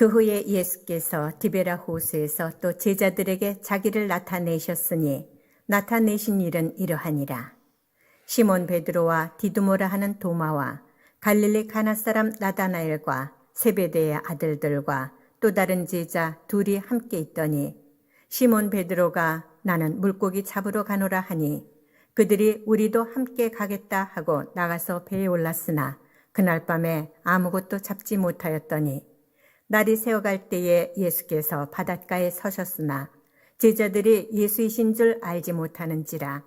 그 후에 예수께서 디베라 호수에서 또 제자들에게 자기를 나타내셨으니 나타내신 일은 이러하니라. 시몬 베드로와 디두모라 하는 도마와 갈릴리 가나 사람 나다나엘과 세베대의 아들들과 또 다른 제자 둘이 함께 있더니 시몬 베드로가 나는 물고기 잡으러 가노라 하니 그들이 우리도 함께 가겠다 하고 나가서 배에 올랐으나 그날 밤에 아무것도 잡지 못하였더니 날이 새어갈 때에 예수께서 바닷가에 서셨으나 제자들이 예수이신 줄 알지 못하는지라.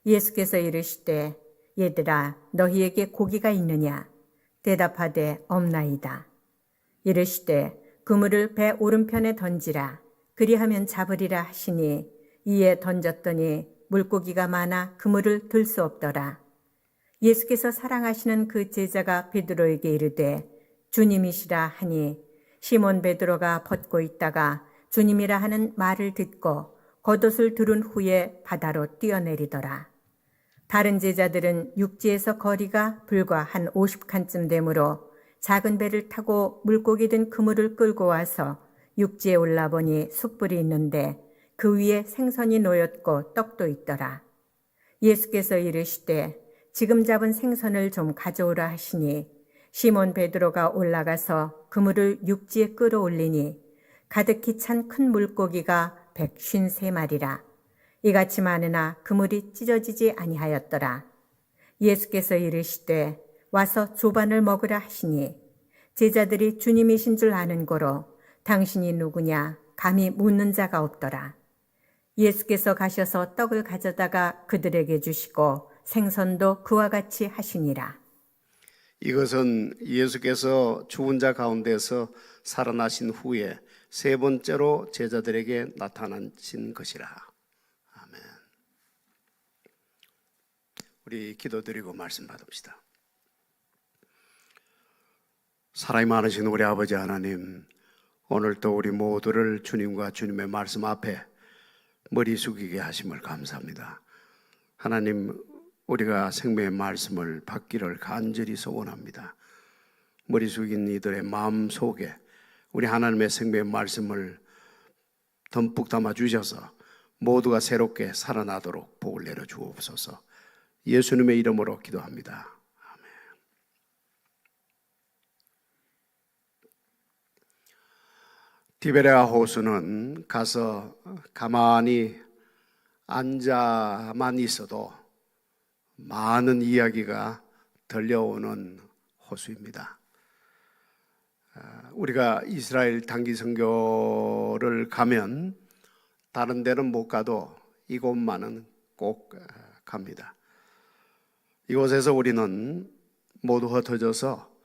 예수께서 이르시되 얘들아 너희에게 고기가 있느냐? 대답하되 없나이다. 이르시되 그물을 배 오른편에 던지라. 그리하면 잡으리라 하시니 이에 던졌더니 물고기가 많아 그물을 들 수 없더라. 예수께서 사랑하시는 그 제자가 베드로에게 이르되 주님이시라 하니 시몬 베드로가 벗고 있다가 주님이라 하는 말을 듣고 겉옷을 두른 후에 바다로 뛰어내리더라. 다른 제자들은 육지에서 거리가 불과 한 50칸쯤 되므로 작은 배를 타고 물고기 든 그물을 끌고 와서 육지에 올라보니 숯불이 있는데 그 위에 생선이 놓였고 떡도 있더라. 예수께서 이르시되 지금 잡은 생선을 좀 가져오라 하시니 시몬 베드로가 올라가서 그물을 육지에 끌어올리니 가득히 찬 큰 물고기가 153마리라. 이같이 많으나 그물이 찢어지지 아니하였더라. 예수께서 이르시되 와서 조반을 먹으라 하시니 제자들이 주님이신 줄 아는 고로 당신이 누구냐 감히 묻는 자가 없더라. 예수께서 가셔서 떡을 가져다가 그들에게 주시고 생선도 그와 같이 하시니라. 이것은 예수께서 죽은 자 가운데서 살아나신 후에 세 번째로 제자들에게 나타나신 것이라. 아멘. 우리 기도드리고 말씀 받읍시다. 사랑이 많으신 우리 아버지 하나님, 오늘도 우리 모두를 주님과 주님의 말씀 앞에 머리 숙이게 하심을 감사합니다. 하나님, 우리가 생명의 말씀을 받기를 간절히 소원합니다. 머리 숙인 이들의 마음 속에 우리 하나님의 생명의 말씀을 듬뿍 담아 주셔서 모두가 새롭게 살아나도록 복을 내려 주옵소서. 예수님의 이름으로 기도합니다. 아멘. 디베랴 호수는 가서 가만히 앉아만 있어도 많은 이야기가 들려오는 호수입니다. 우리가 이스라엘 단기 선교를 가면 다른 데는 못 가도 이곳만은 꼭 갑니다. 이곳에서 우리는 모두 흩어져서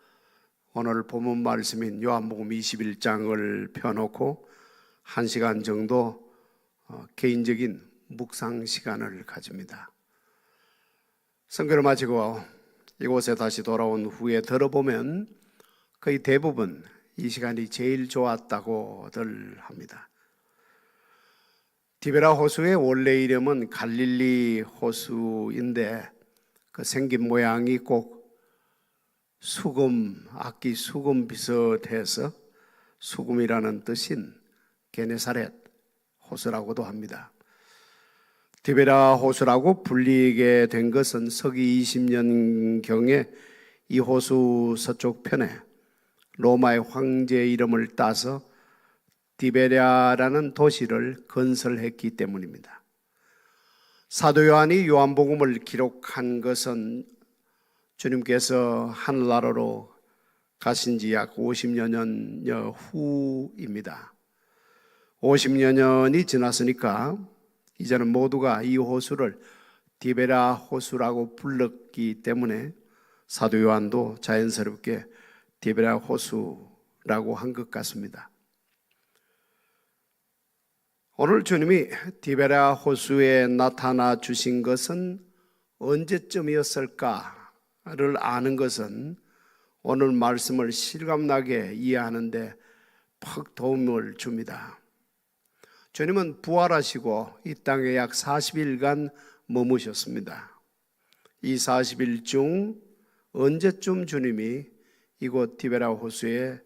오늘 본문 말씀인 요한복음 21장을 펴놓고 1시간 정도 개인적인 묵상 시간을 가집니다. 선교를 마치고 이곳에 다시 돌아온 후에 들어보면 거의 대부분 이 시간이 제일 좋았다고들 합니다. 디베라 호수의 원래 이름은 갈릴리 호수인데 그 생긴 모양이 꼭 수금, 악기 수금 비슷해서 수금이라는 뜻인 게네사렛 호수라고도 합니다. 디베라 호수라고 불리게 된 것은 서기 20년경에 이 호수 서쪽 편에 로마의 황제 이름을 따서 디베랴라는 도시를 건설했기 때문입니다. 사도 요한이 요한복음을 기록한 것은 주님께서 하늘나라로 가신 지 약 50여 년 후입니다. 50여 년이 지났으니까 이제는 모두가 이 호수를 디베라 호수라고 불렀기 때문에 사도 요한도 자연스럽게 디베라 호수라고 한 것 같습니다. 오늘 주님이 디베라 호수에 나타나 주신 것은 언제쯤이었을까를 아는 것은 오늘 말씀을 실감나게 이해하는 데 퍽 도움을 줍니다. 주님은 부활하시고 이 땅에 약 40일간 머무셨습니다. 이 40일 중 언제쯤 주님이 이곳 디베라 호수에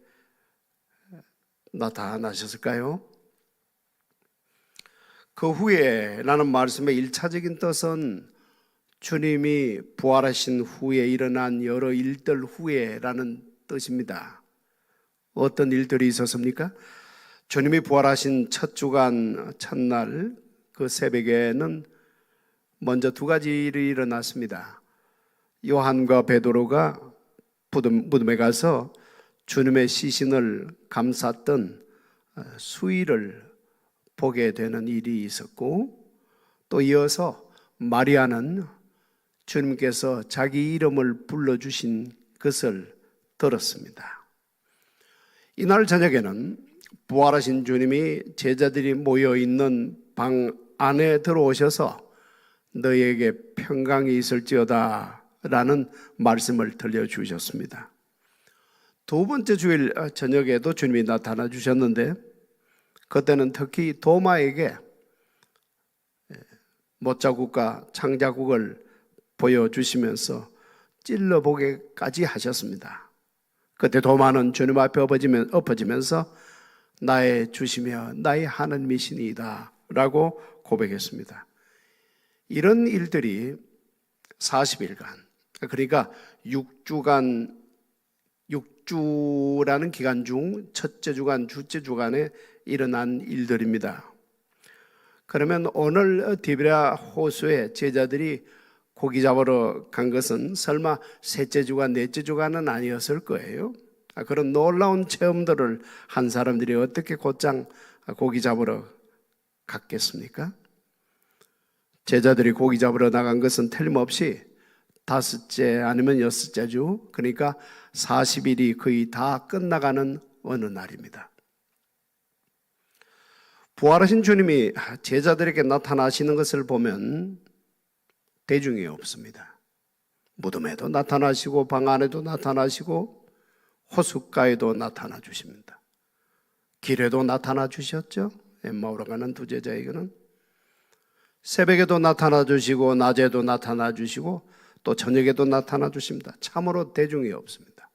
나타나셨을까요? 그 후에 라는 말씀의 일차적인 뜻은 주님이 부활하신 후에 일어난 여러 일들 후에라는 뜻입니다. 어떤 일들이 있었습니까? 주님이 부활하신 첫 주간 첫날 그 새벽에는 먼저 두 가지 일이 일어났습니다. 요한과 베드로가 무덤에 가서 주님의 시신을 감쌌던 수의를 보게 되는 일이 있었고, 또 이어서 마리아는 주님께서 자기 이름을 불러주신 것을 들었습니다. 이날 저녁에는 부활하신 주님이 제자들이 모여있는 방 안에 들어오셔서 너희에게 평강이 있을지어다 라는 말씀을 들려주셨습니다. 두 번째 주일 저녁에도 주님이 나타나 주셨는데, 그때는 특히 도마에게 못자국과 창자국을 보여주시면서 찔러보게까지 하셨습니다. 그때 도마는 주님 앞에 엎어지면서 나의 주시며 나의 하나님이시니이다 라고 고백했습니다. 이런 일들이 40일간, 그러니까 6주라는 기간 중 첫째 주간, 둘째 주간에 일어난 일들입니다. 그러면 오늘 디베랴 호수에 제자들이 고기 잡으러 간 것은 설마 셋째 주간, 넷째 주간은 아니었을 거예요. 그런 놀라운 체험들을 한 사람들이 어떻게 곧장 고기 잡으러 갔겠습니까? 제자들이 고기 잡으러 나간 것은 틀림없이 다섯째 아니면 여섯째 주, 그러니까 40일이 거의 다 끝나가는 어느 날입니다. 부활하신 주님이 제자들에게 나타나시는 것을 보면 대중이 없습니다. 무덤에도 나타나시고 방 안에도 나타나시고 호숫가에도 나타나 주십니다. 길에도 나타나 주셨죠. 엠마오로 가는 두 제자에게는 새벽에도 나타나 주시고 낮에도 나타나 주시고 또 저녁에도 나타나 주십니다. 참으로 대중이 없습니다.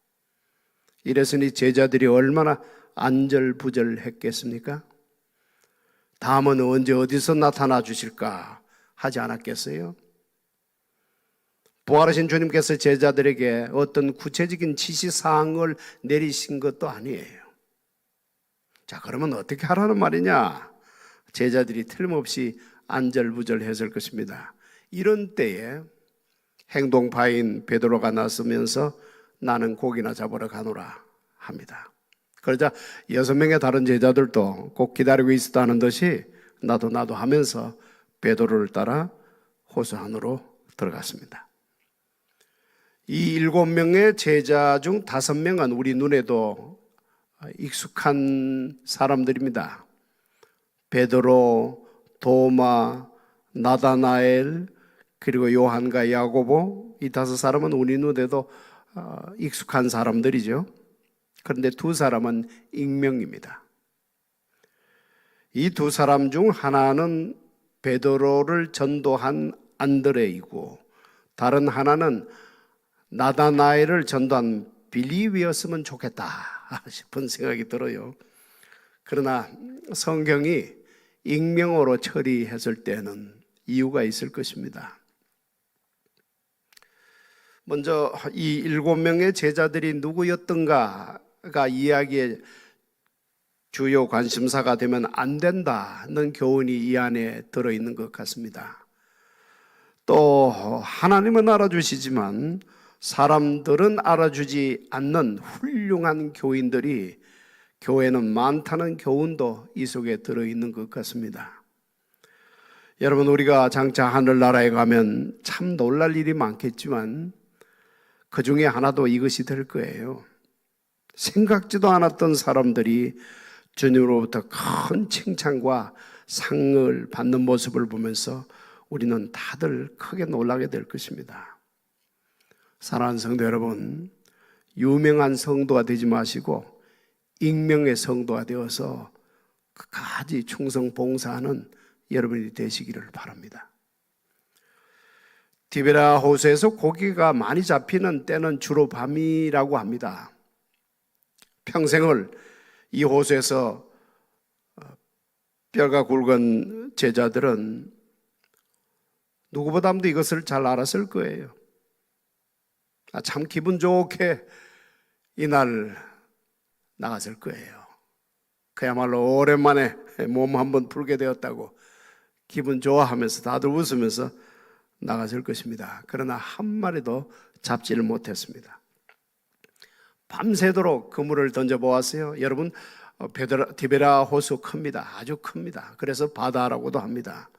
이랬으니 제자들이 얼마나 안절부절했겠습니까? 다음은 언제 어디서 나타나 주실까 하지 않았겠어요? 부활하신 주님께서 제자들에게 어떤 구체적인 지시사항을 내리신 것도 아니에요. 자, 그러면 어떻게 하라는 말이냐? 제자들이 틀림없이 안절부절했을 것입니다. 이런 때에 행동파인 베드로가 나서면서 나는 고기나 잡으러 가노라 합니다. 그러자 6명의 다른 제자들도 꼭 기다리고 있었다는 듯이 나도 하면서 베드로를 따라 호수 안으로 들어갔습니다. 이 7명의 제자 중 5명은 우리 눈에도 익숙한 사람들입니다. 베드로, 도마, 나다나엘, 그리고 요한과 야고보, 이 5사람은 우리 눈에도 익숙한 사람들이죠. 그런데 2사람은 익명입니다. 이 2사람 중 하나는 베드로를 전도한 안드레이고 다른 하나는 나다나엘을 전도한 빌립이었으면 좋겠다 싶은 생각이 들어요. 그러나 성경이 익명으로 처리했을 때는 이유가 있을 것입니다. 먼저 이 7명의 제자들이 누구였던가가 이야기의 주요 관심사가 되면 안 된다는 교훈이 이 안에 들어있는 것 같습니다. 또 하나님은 알아주시지만 사람들은 알아주지 않는 훌륭한 교인들이 교회는 많다는 교훈도 이 속에 들어있는 것 같습니다. 여러분, 우리가 장차 하늘나라에 가면 참 놀랄 일이 많겠지만 그 중에 하나도 이것이 될 거예요. 생각지도 않았던 사람들이 주님으로부터 큰 칭찬과 상을 받는 모습을 보면서 우리는 다들 크게 놀라게 될 것입니다. 사랑하는 성도 여러분, 유명한 성도가 되지 마시고 익명의 성도가 되어서 끝까지 충성 봉사하는 여러분이 되시기를 바랍니다. 디베랴 호수에서 고기가 많이 잡히는 때는 주로 밤이라고 합니다. 평생을 이 호수에서 뼈가 굵은 제자들은 누구보다도 이것을 잘 알았을 거예요. 참 기분 좋게 이날 나갔을 거예요. 그야말로 오랜만에 몸 한번 풀게 되었다고 기분 좋아하면서 다들 웃으면서 나갔을 것입니다. 그러나 한 마리도 잡지를 못했습니다. 밤새도록 그물을 던져보았어요. 여러분, 디베라 호수 큽니다. 아주 큽니다. 그래서 바다라고도 합니다.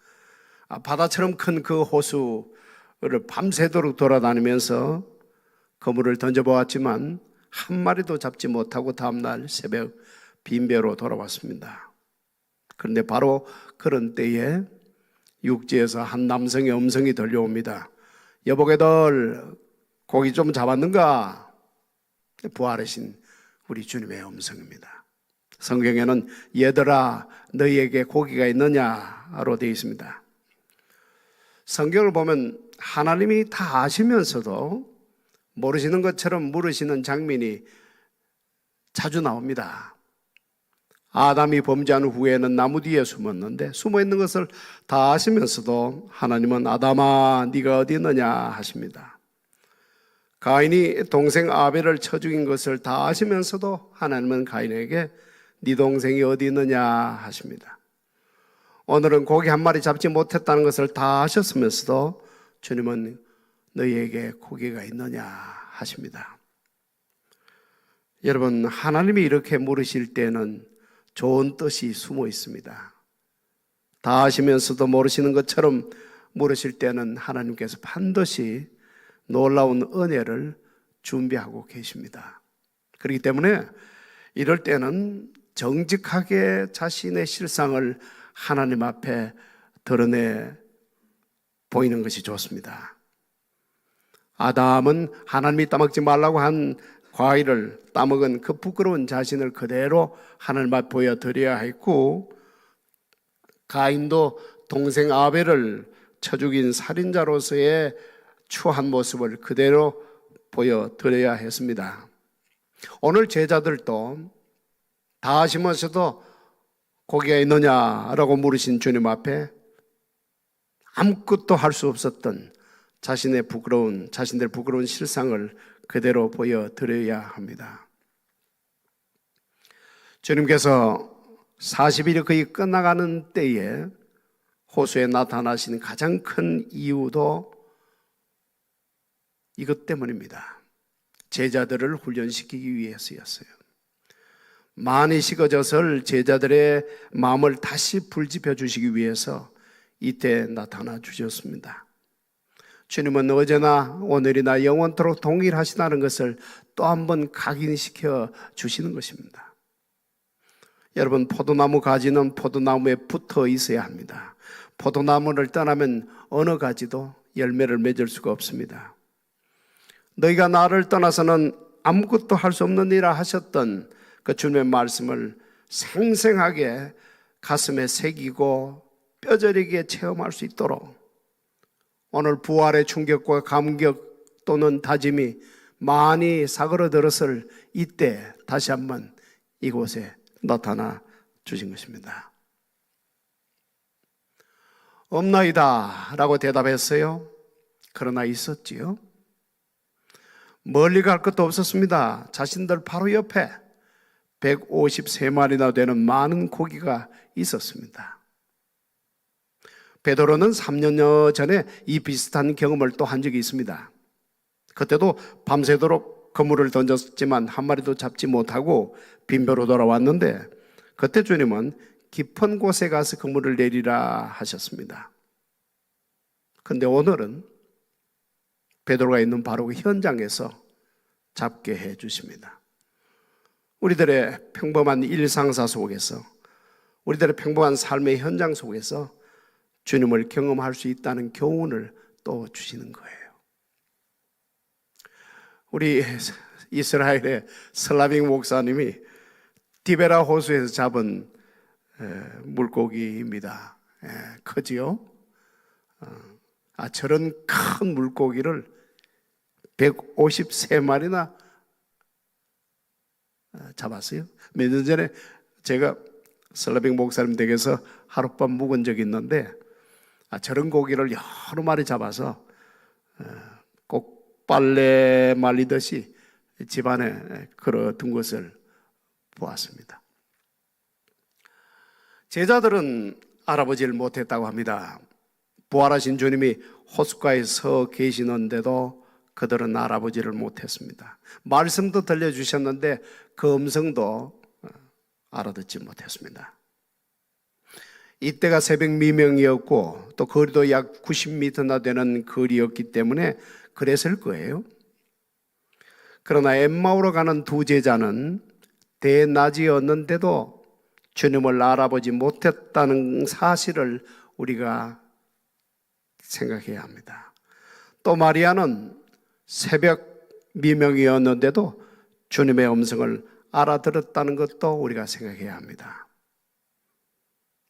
바다처럼 큰 그 호수를 밤새도록 돌아다니면서 그물을 던져보았지만 한 마리도 잡지 못하고 다음날 새벽 빈배로 돌아왔습니다. 그런데 바로 그런 때에 육지에서 한 남성의 음성이 들려옵니다. 여보게들 고기 좀 잡았는가? 부활하신 우리 주님의 음성입니다. 성경에는 얘들아 너희에게 고기가 있느냐로 되어 있습니다. 성경을 보면 하나님이 다 아시면서도 모르시는 것처럼 물으시는 장면이 자주 나옵니다. 아담이 범죄한 후에는 나무 뒤에 숨었는데 숨어있는 것을 다 아시면서도 하나님은 아담아 네가 어디 있느냐 하십니다. 가인이 동생 아벨을 쳐 죽인 것을 다 아시면서도 하나님은 가인에게 네 동생이 어디 있느냐 하십니다. 오늘은 고기 한 마리 잡지 못했다는 것을 다 아셨으면서도 주님은 너희에게 고기가 있느냐 하십니다. 여러분, 하나님이 이렇게 물으실 때는 좋은 뜻이 숨어 있습니다. 다 아시면서도 모르시는 것처럼 물으실 때는 하나님께서 반드시 놀라운 은혜를 준비하고 계십니다. 그렇기 때문에 이럴 때는 정직하게 자신의 실상을 하나님 앞에 드러내 보이는 것이 좋습니다. 아담은 하나님이 따먹지 말라고 한 과일을 따먹은 그 부끄러운 자신을 그대로 하나님 앞에 보여드려야 했고, 가인도 동생 아벨을 쳐 죽인 살인자로서의 추한 모습을 그대로 보여드려야 했습니다. 오늘 제자들도 다 아시면서도 고기가 있느냐라고 물으신 주님 앞에 아무것도 할 수 없었던 자신들의 부끄러운 실상을 그대로 보여드려야 합니다. 주님께서 40일이 거의 끝나가는 때에 호수에 나타나시는 가장 큰 이유도 이것 때문입니다. 제자들을 훈련시키기 위해서였어요. 많이 식어져서 제자들의 마음을 다시 불지펴 주시기 위해서 이때 나타나 주셨습니다. 주님은 어제나 오늘이나 영원토록 동일하시다는 것을 또 한 번 각인시켜 주시는 것입니다. 여러분, 포도나무 가지는 포도나무에 붙어 있어야 합니다. 포도나무를 떠나면 어느 가지도 열매를 맺을 수가 없습니다. 너희가 나를 떠나서는 아무것도 할 수 없느니라 하셨던 그 주님의 말씀을 생생하게 가슴에 새기고 뼈저리게 체험할 수 있도록 오늘 부활의 충격과 감격 또는 다짐이 많이 사그러들었을 이때 다시 한번 이곳에 나타나 주신 것입니다. 없나이다 라고 대답했어요. 그러나 있었지요. 멀리 갈 것도 없었습니다. 자신들 바로 옆에 153마리나 되는 많은 고기가 있었습니다. 베드로는 3년여 전에 이 비슷한 경험을 또 한 적이 있습니다. 그때도 밤새도록 그물을 던졌지만 한 마리도 잡지 못하고 빈배로 돌아왔는데 그때 주님은 깊은 곳에 가서 그물을 내리라 하셨습니다. 그런데 오늘은 베드로가 있는 바로 그 현장에서 잡게 해 주십니다. 우리들의 평범한 일상사 속에서, 우리들의 평범한 삶의 현장 속에서 주님을 경험할 수 있다는 교훈을 또 주시는 거예요. 우리 이스라엘의 슬라빙 목사님이 디베라 호수에서 잡은 물고기입니다. 크지요? 저런 큰 물고기를 153마리나 잡았어요. 몇 년 전에 제가 슬라빙 목사님 댁에서 하룻밤 묵은 적이 있는데 저런 고기를 여러 마리 잡아서 꼭 빨래 말리듯이 집안에 걸어둔 것을 보았습니다. 제자들은 알아보지를 못했다고 합니다. 부활하신 주님이 호숫가에 서 계시는데도 그들은 알아보지를 못했습니다. 말씀도 들려주셨는데 그 음성도 알아듣지 못했습니다. 이때가 새벽 미명이었고 또 거리도 약 90m나 되는 거리였기 때문에 그랬을 거예요. 그러나 엠마오로 가는 두 제자는 대낮이었는데도 주님을 알아보지 못했다는 사실을 우리가 생각해야 합니다. 또 마리아는 새벽 미명이었는데도 주님의 음성을 알아들었다는 것도 우리가 생각해야 합니다.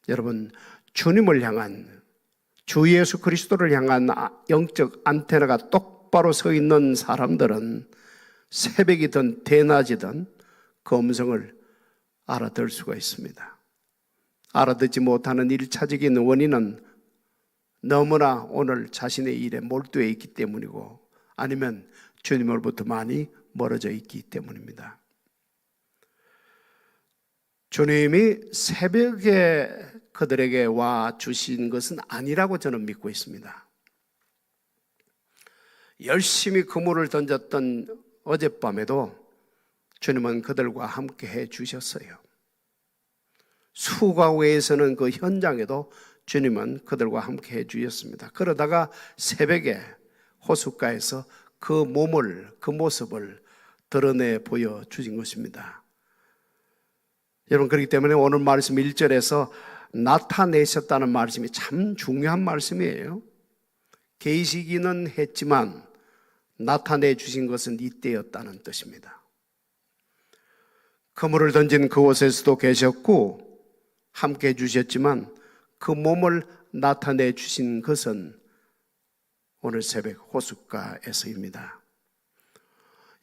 여러분, 주님을 향한, 주 예수 그리스도를 향한 영적 안테나가 똑바로 서 있는 사람들은 새벽이든 대낮이든 그 음성을 알아들 수가 있습니다. 알아듣지 못하는 1차적인 원인은 너무나 오늘 자신의 일에 몰두해 있기 때문이고 아니면 주님으로부터 많이 멀어져 있기 때문입니다. 주님이 새벽에 그들에게 와 주신 것은 아니라고 저는 믿고 있습니다. 열심히 그물을 던졌던 어젯밤에도 주님은 그들과 함께 해 주셨어요. 수가외에서는 그 현장에도 주님은 그들과 함께 해 주셨습니다. 그러다가 새벽에 호숫가에서 그 몸을, 그 모습을 드러내 보여주신 것입니다. 여러분, 그렇기 때문에 오늘 말씀 1절에서 나타내셨다는 말씀이 참 중요한 말씀이에요. 계시기는 했지만 나타내 주신 것은 이때였다는 뜻입니다. 그물을 던진 그곳에서도 계셨고 함께 해주셨지만 그 몸을 나타내 주신 것은 오늘 새벽 호숫가에서입니다.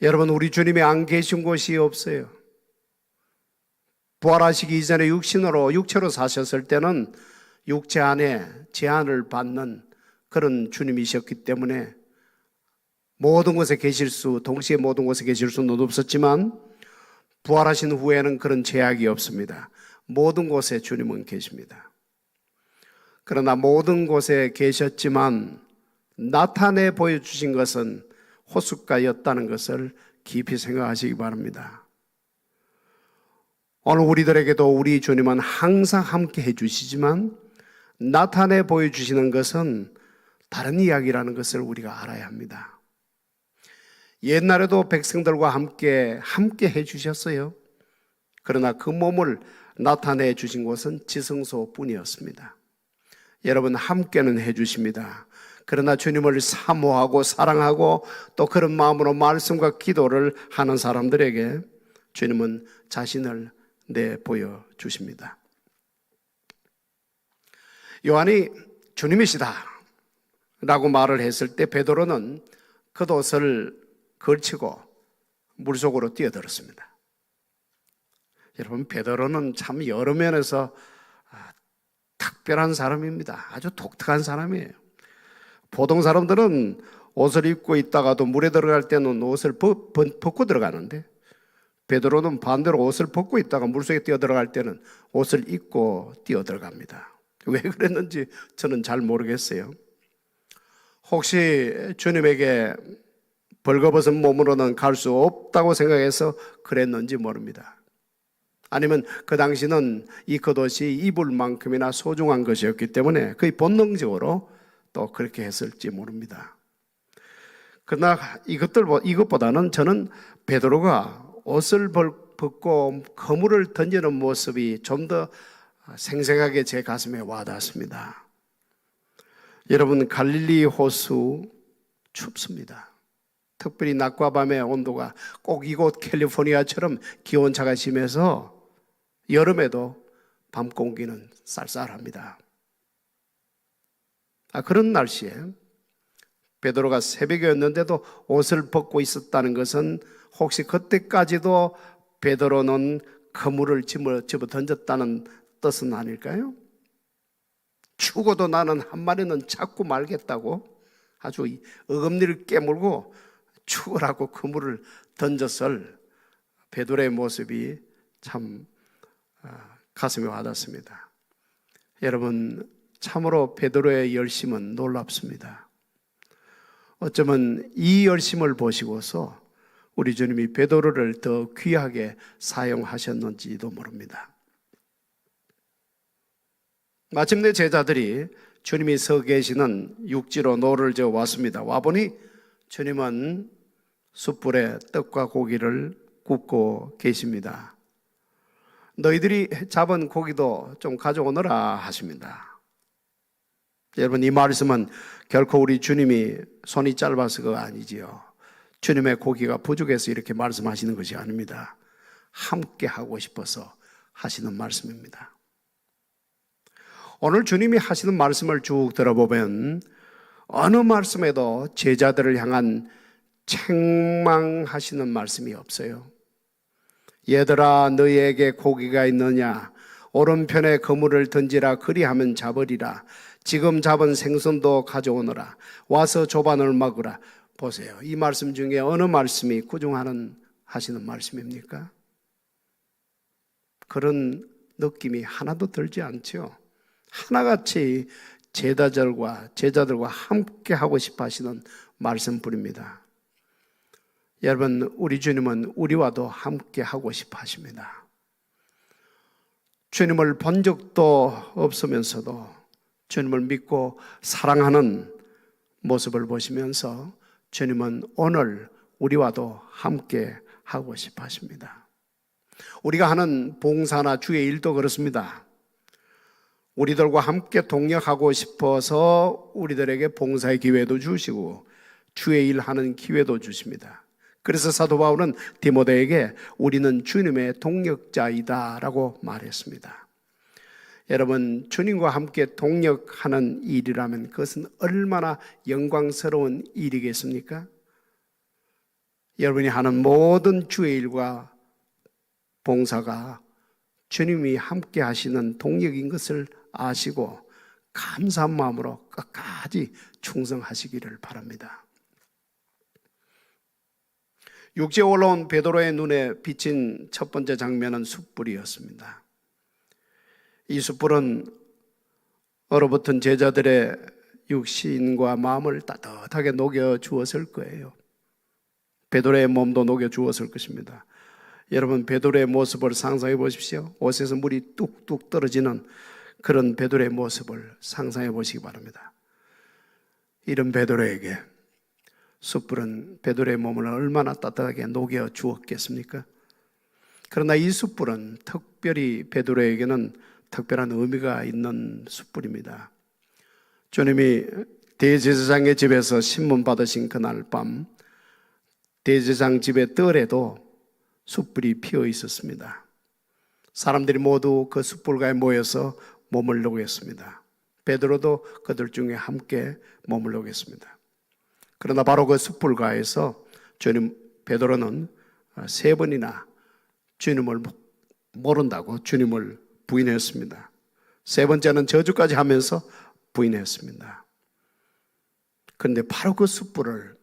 여러분, 우리 주님이 안 계신 곳이 없어요. 부활하시기 이전에 육체로 사셨을 때는 육체 안에 제한을 받는 그런 주님이셨기 때문에 동시에 모든 곳에 계실 수는 없었지만 부활하신 후에는 그런 제약이 없습니다. 모든 곳에 주님은 계십니다. 그러나 모든 곳에 계셨지만 나타내 보여주신 것은 호숫가였다는 것을 깊이 생각하시기 바랍니다. 오늘 우리들에게도 우리 주님은 항상 함께 해주시지만 나타내 보여주시는 것은 다른 이야기라는 것을 우리가 알아야 합니다. 옛날에도 백성들과 함께 해주셨어요. 그러나 그 몸을 나타내 주신 곳은 지성소뿐이었습니다. 여러분, 함께는 해주십니다. 그러나 주님을 사모하고 사랑하고 또 그런 마음으로 말씀과 기도를 하는 사람들에게 주님은 자신을 내보여 주십니다. 요한이 주님이시다 라고 말을 했을 때 베드로는 겉옷을 걸치고 물속으로 뛰어들었습니다. 여러분, 베드로는 참 여러 면에서 특별한 사람입니다. 아주 독특한 사람이에요. 보통 사람들은 옷을 입고 있다가도 물에 들어갈 때는 옷을 벗고 들어가는데 베드로는 반대로 옷을 벗고 있다가 물속에 뛰어 들어갈 때는 옷을 입고 뛰어 들어갑니다. 왜 그랬는지 저는 잘 모르겠어요. 혹시 주님에게 벌거벗은 몸으로는 갈 수 없다고 생각해서 그랬는지 모릅니다. 아니면 그 당시는 이 겉옷이 입을 만큼이나 소중한 것이었기 때문에 거의 본능적으로 또 그렇게 했을지 모릅니다. 그러나 이것보다는 저는 베드로가 옷을 벗고 그물을 던지는 모습이 좀 더 생생하게 제 가슴에 와닿았습니다. 여러분, 갈릴리 호수 춥습니다. 특별히 낮과 밤의 온도가 꼭 이곳 캘리포니아처럼 기온차가 심해서 여름에도 밤 공기는 쌀쌀합니다. 그런 날씨에 베드로가 새벽이었는데도 옷을 벗고 있었다는 것은 혹시 그때까지도 베드로는 그물을 집어 던졌다는 뜻은 아닐까요? 죽어도 나는 한 마리는 잡고 말겠다고 아주 어금니를 깨물고 죽으라고 그물을 던졌을 베드로의 모습이 참 가슴에 와닿습니다. 여러분, 참으로 베드로의 열심은 놀랍습니다. 어쩌면 이 열심을 보시고서 우리 주님이 베드로를 더 귀하게 사용하셨는지도 모릅니다. 마침내 제자들이 주님이 서 계시는 육지로 노를 저어 왔습니다. 와보니 주님은 숯불에 떡과 고기를 굽고 계십니다. 너희들이 잡은 고기도 좀 가져오너라 하십니다. 여러분, 이 말씀은 결코 우리 주님이 손이 짧아서가 아니지요. 주님의 고기가 부족해서 이렇게 말씀하시는 것이 아닙니다. 함께 하고 싶어서 하시는 말씀입니다. 오늘 주님이 하시는 말씀을 쭉 들어보면 어느 말씀에도 제자들을 향한 책망하시는 말씀이 없어요. 얘들아, 너희에게 고기가 있느냐? 오른편에 그물을 던지라. 그리하면 잡으리라. 지금 잡은 생선도 가져오너라. 와서 조반을 막으라. 보세요. 이 말씀 중에 어느 말씀이 하시는 말씀입니까? 그런 느낌이 하나도 들지 않죠. 하나같이 제자들과 함께 하고 싶어 하시는 말씀뿐입니다. 여러분, 우리 주님은 우리와도 함께 하고 싶어 하십니다. 주님을 본 적도 없으면서도 주님을 믿고 사랑하는 모습을 보시면서 주님은 오늘 우리와도 함께 하고 싶어 하십니다. 우리가 하는 봉사나 주의 일도 그렇습니다. 우리들과 함께 동역하고 싶어서 우리들에게 봉사의 기회도 주시고 주의 일 하는 기회도 주십니다. 그래서 사도 바울은 디모데에게 우리는 주님의 동역자이다 라고 말했습니다. 여러분, 주님과 함께 동역하는 일이라면 그것은 얼마나 영광스러운 일이겠습니까? 여러분이 하는 모든 주의 일과 봉사가 주님이 함께 하시는 동역인 것을 아시고 감사한 마음으로 끝까지 충성하시기를 바랍니다. 육지에 올라온 베드로의 눈에 비친 첫 번째 장면은 숯불이었습니다. 이 숯불은 얼어붙은 제자들의 육신과 마음을 따뜻하게 녹여주었을 거예요. 베드로의 몸도 녹여주었을 것입니다. 여러분, 베드로의 모습을 상상해 보십시오. 옷에서 물이 뚝뚝 떨어지는 그런 베드로의 모습을 상상해 보시기 바랍니다. 이런 베드로에게 숯불은 베드로의 몸을 얼마나 따뜻하게 녹여 주었겠습니까? 그러나 이 숯불은 특별히 베드로에게는 특별한 의미가 있는 숯불입니다. 주님이 대제사장의 집에서 신문 받으신 그날 밤 대제사장 집의 뜰에도 숯불이 피어 있었습니다. 사람들이 모두 그 숯불가에 모여서 몸을 녹였습니다. 베드로도 그들 중에 함께 몸을 녹였습니다. 그러나 바로 그 숯불가에서 베드로는 3번이나 주님을 모른다고 주님을 부인했습니다. 3번째는 저주까지 하면서 부인했습니다. 그런데 바로 그 숯불을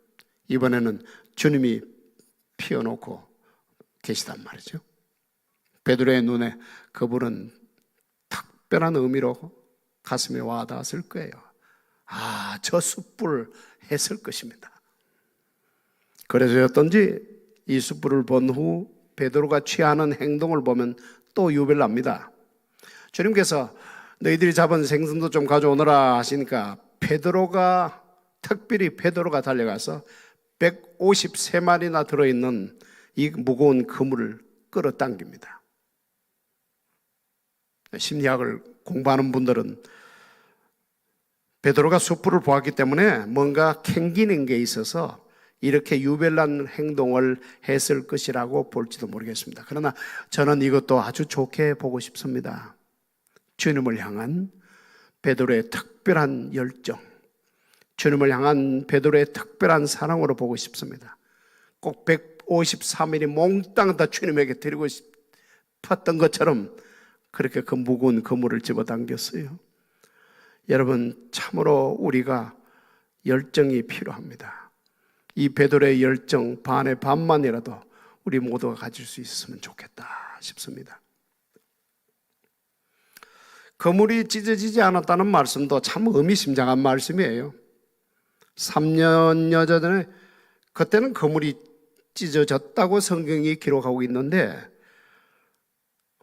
이번에는 주님이 피워놓고 계시단 말이죠. 베드로의 눈에 그불은 특별한 의미로 가슴에 와닿았을 거예요. 아, 저 숯불 했을 것입니다. 그래서였던지 이 숯불을 본 후 베드로가 취하는 행동을 보면 또 유별납니다. 주님께서 너희들이 잡은 생선도 좀 가져오너라 하시니까 특별히 베드로가 달려가서 153마리나 들어있는 이 무거운 그물을 끌어당깁니다. 심리학을 공부하는 분들은 베드로가 숯불을 보았기 때문에 뭔가 캥기는 게 있어서 이렇게 유별난 행동을 했을 것이라고 볼지도 모르겠습니다. 그러나 저는 이것도 아주 좋게 보고 싶습니다. 주님을 향한 베드로의 특별한 열정, 주님을 향한 베드로의 특별한 사랑으로 보고 싶습니다. 꼭 53일이 몽땅 다 주님에게 드리고 싶었던 것처럼 그렇게 그 무거운 그물을 집어당겼어요. 여러분, 참으로 우리가 열정이 필요합니다. 이 베드로의 열정 반의 반만이라도 우리 모두가 가질 수 있으면 좋겠다 싶습니다. 그물이 찢어지지 않았다는 말씀도 참 의미심장한 말씀이에요. 3년여 전에 그때는 그물이 찢어졌다고 성경이 기록하고 있는데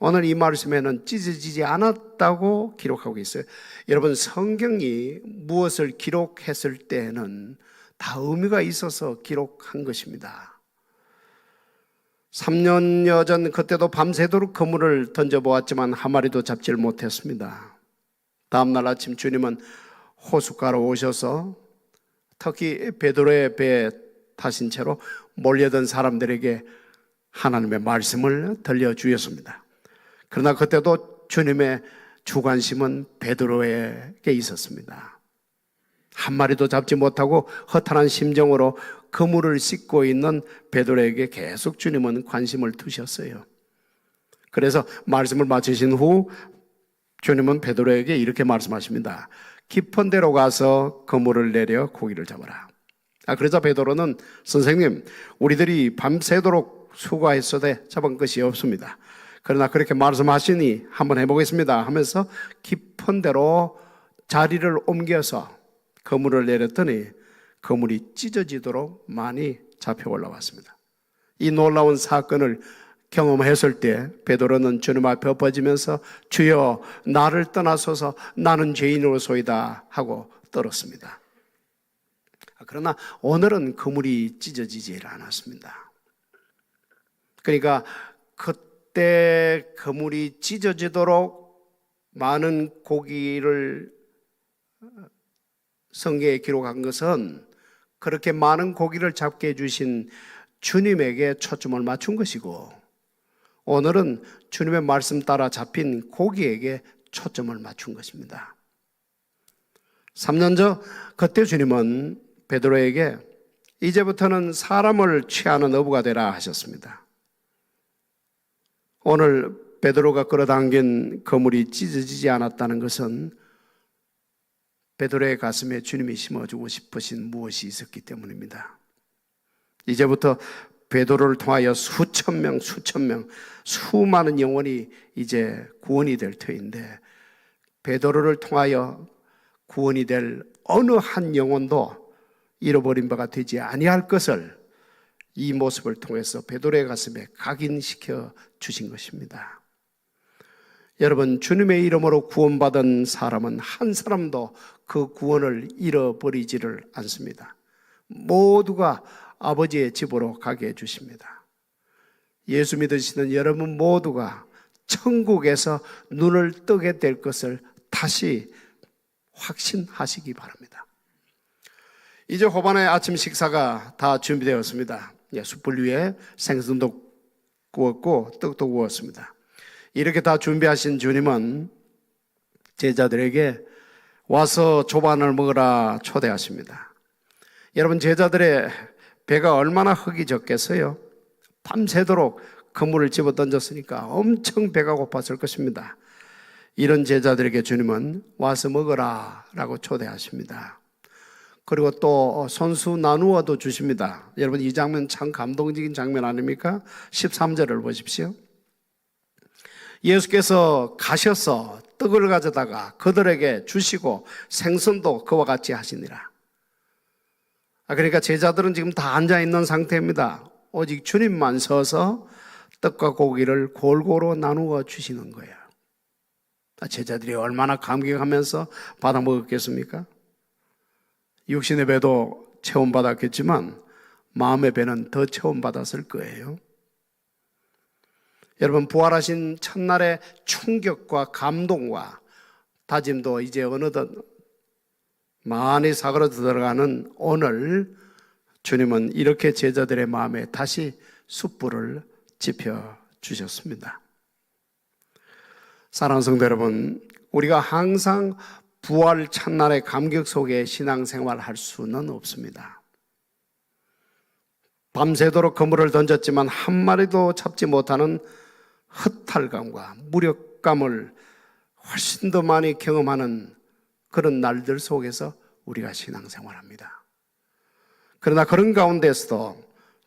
오늘 이 말씀에는 찢어지지 않았다고 기록하고 있어요. 여러분, 성경이 무엇을 기록했을 때에는 다 의미가 있어서 기록한 것입니다. 3년여 전 그때도 밤새도록 그물을 던져보았지만 한 마리도 잡지를 못했습니다. 다음날 아침 주님은 호숫가로 오셔서 특히 베드로의 배에 타신 채로 몰려든 사람들에게 하나님의 말씀을 들려주셨습니다. 그러나 그때도 주님의 주관심은 베드로에게 있었습니다. 한 마리도 잡지 못하고 허탈한 심정으로 그물을 씻고 있는 베드로에게 계속 주님은 관심을 두셨어요. 그래서 말씀을 마치신 후 주님은 베드로에게 이렇게 말씀하십니다. 깊은 데로 가서 그물을 내려 고기를 잡아라. 그러자 베드로는 선생님, 우리들이 밤새도록 수고했어도 잡은 것이 없습니다. 그러나 그렇게 말씀하시니 한번 해보겠습니다 하면서 깊은 데로 자리를 옮겨서 그물을 내렸더니 그물이 찢어지도록 많이 잡혀 올라왔습니다. 이 놀라운 사건을 경험했을 때 베드로는 주님 앞에 엎어지면서 주여 나를 떠나소서 나는 죄인으로소이다 하고 떨었습니다. 그러나 오늘은 그물이 찢어지지 않았습니다. 그러니까 그때 그물이 찢어지도록 많은 고기를 성경에 기록한 것은 그렇게 많은 고기를 잡게 해주신 주님에게 초점을 맞춘 것이고 오늘은 주님의 말씀 따라 잡힌 고기에게 초점을 맞춘 것입니다. 3년 전 그때 주님은 베드로에게 이제부터는 사람을 취하는 어부가 되라 하셨습니다. 오늘 베드로가 끌어당긴 그물이 찢어지지 않았다는 것은 베드로의 가슴에 주님이 심어주고 싶으신 무엇이 있었기 때문입니다. 이제부터 베드로를 통하여 수천 명, 수많은 영혼이 이제 구원이 될 터인데 베드로를 통하여 구원이 될 어느 한 영혼도 잃어버린 바가 되지 아니할 것을 이 모습을 통해서 베드로의 가슴에 각인시켜 주신 것입니다. 여러분, 주님의 이름으로 구원받은 사람은 한 사람도 그 구원을 잃어버리지를 않습니다. 모두가 아버지의 집으로 가게 해주십니다. 예수 믿으시는 여러분 모두가 천국에서 눈을 뜨게 될 것을 다시 확신하시기 바랍니다. 이제 호반의 아침 식사가 다 준비되었습니다. 숯불 위에 생선도 구웠고 떡도 구웠습니다. 이렇게 다 준비하신 주님은 제자들에게 와서 조반을 먹으라 초대하십니다. 여러분, 제자들의 배가 얼마나 허기졌겠어요? 밤새도록 그물을 집어 던졌으니까 엄청 배가 고팠을 것입니다. 이런 제자들에게 주님은 와서 먹으라 라고 초대하십니다. 그리고 또 손수 나누어도 주십니다. 여러분, 이 장면 참 감동적인 장면 아닙니까? 13절을 보십시오. 예수께서 가셔서 떡을 가져다가 그들에게 주시고 생선도 그와 같이 하시니라. 그러니까 제자들은 지금 다 앉아있는 상태입니다. 오직 주님만 서서 떡과 고기를 골고루 나누어 주시는 거예요. 제자들이 얼마나 감격하면서 받아 먹었겠습니까? 육신의 배도 체험받았겠지만 마음의 배는 더 체험받았을 거예요. 여러분, 부활하신 첫날의 충격과 감동과 다짐도 이제 어느덧 많이 사그라져 들어가는 오늘 주님은 이렇게 제자들의 마음에 다시 숯불을 지펴 주셨습니다. 사랑하는 성도 여러분, 우리가 항상 부활 첫날의 감격 속에 신앙생활을 할 수는 없습니다. 밤새도록 그물을 던졌지만 한 마리도 잡지 못하는 허탈감과 무력감을 훨씬 더 많이 경험하는 그런 날들 속에서 우리가 신앙생활합니다. 그러나 그런 가운데서도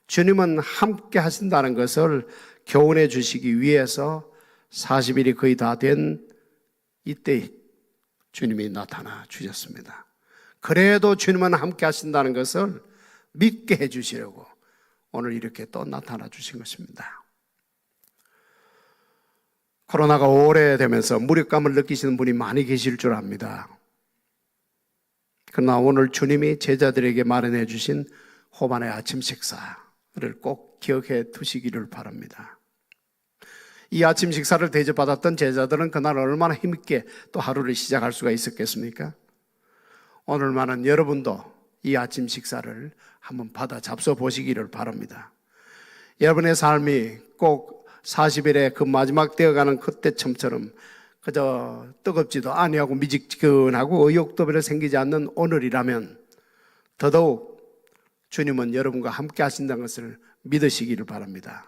주님은 함께 하신다는 것을 교훈해 주시기 위해서 40일이 거의 다 된 이때 주님이 나타나 주셨습니다. 그래도 주님은 함께 하신다는 것을 믿게 해 주시려고 오늘 이렇게 또 나타나 주신 것입니다. 코로나가 오래되면서 무력감을 느끼시는 분이 많이 계실 줄 압니다. 그러나 오늘 주님이 제자들에게 마련해 주신 호반의 아침 식사를 꼭 기억해 두시기를 바랍니다. 이 아침 식사를 대접받았던 제자들은 그날 얼마나 힘있게 또 하루를 시작할 수가 있었겠습니까? 오늘만은 여러분도 이 아침 식사를 한번 받아 잡숴 보시기를 바랍니다. 여러분의 삶이 꼭 40일의 그 마지막 되어가는 그때쯤처럼 그저 뜨겁지도 아니하고 미지근하고 의욕도 별로 생기지 않는 오늘이라면 더더욱 주님은 여러분과 함께 하신다는 것을 믿으시기를 바랍니다.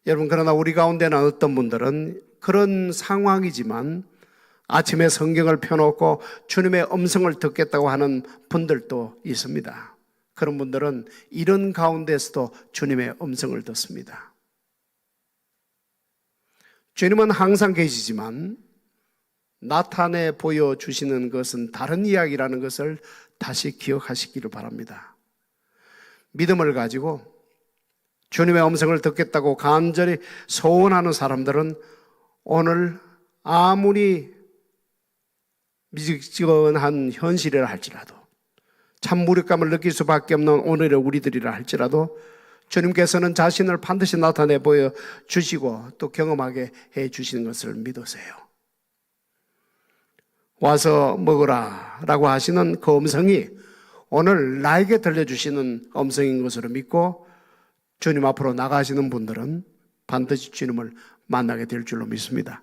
여러분, 그러나 우리 가운데는 어떤 분들은 그런 상황이지만 아침에 성경을 펴놓고 주님의 음성을 듣겠다고 하는 분들도 있습니다. 그런 분들은 이런 가운데서도 주님의 음성을 듣습니다. 주님은 항상 계시지만 나타내 보여주시는 것은 다른 이야기라는 것을 다시 기억하시기를 바랍니다. 믿음을 가지고 주님의 음성을 듣겠다고 간절히 소원하는 사람들은 오늘 아무리 미지근한 현실이라 할지라도 참 무력감을 느낄 수밖에 없는 오늘의 우리들이라 할지라도 주님께서는 자신을 반드시 나타내 보여주시고 또 경험하게 해주시는 것을 믿으세요. 와서 먹으라 라고 하시는 그 음성이 오늘 나에게 들려주시는 음성인 것으로 믿고 주님 앞으로 나가시는 분들은 반드시 주님을 만나게 될 줄로 믿습니다.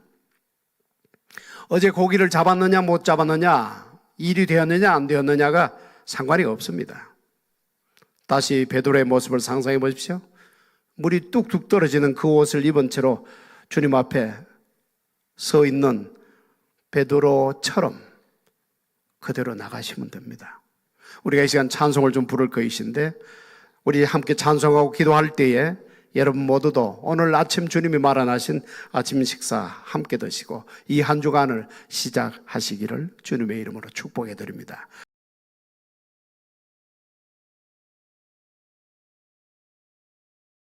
어제 고기를 잡았느냐 못 잡았느냐, 일이 되었느냐 안 되었느냐가 상관이 없습니다. 다시 베드로의 모습을 상상해 보십시오. 물이 뚝뚝 떨어지는 그 옷을 입은 채로 주님 앞에 서 있는 베드로처럼 그대로 나가시면 됩니다. 우리가 이 시간 찬송을 좀 부를 것인데 우리 함께 찬송하고 기도할 때에 여러분 모두도 오늘 아침 주님이 마련하신 아침 식사 함께 드시고 이 한 주간을 시작하시기를 주님의 이름으로 축복해 드립니다.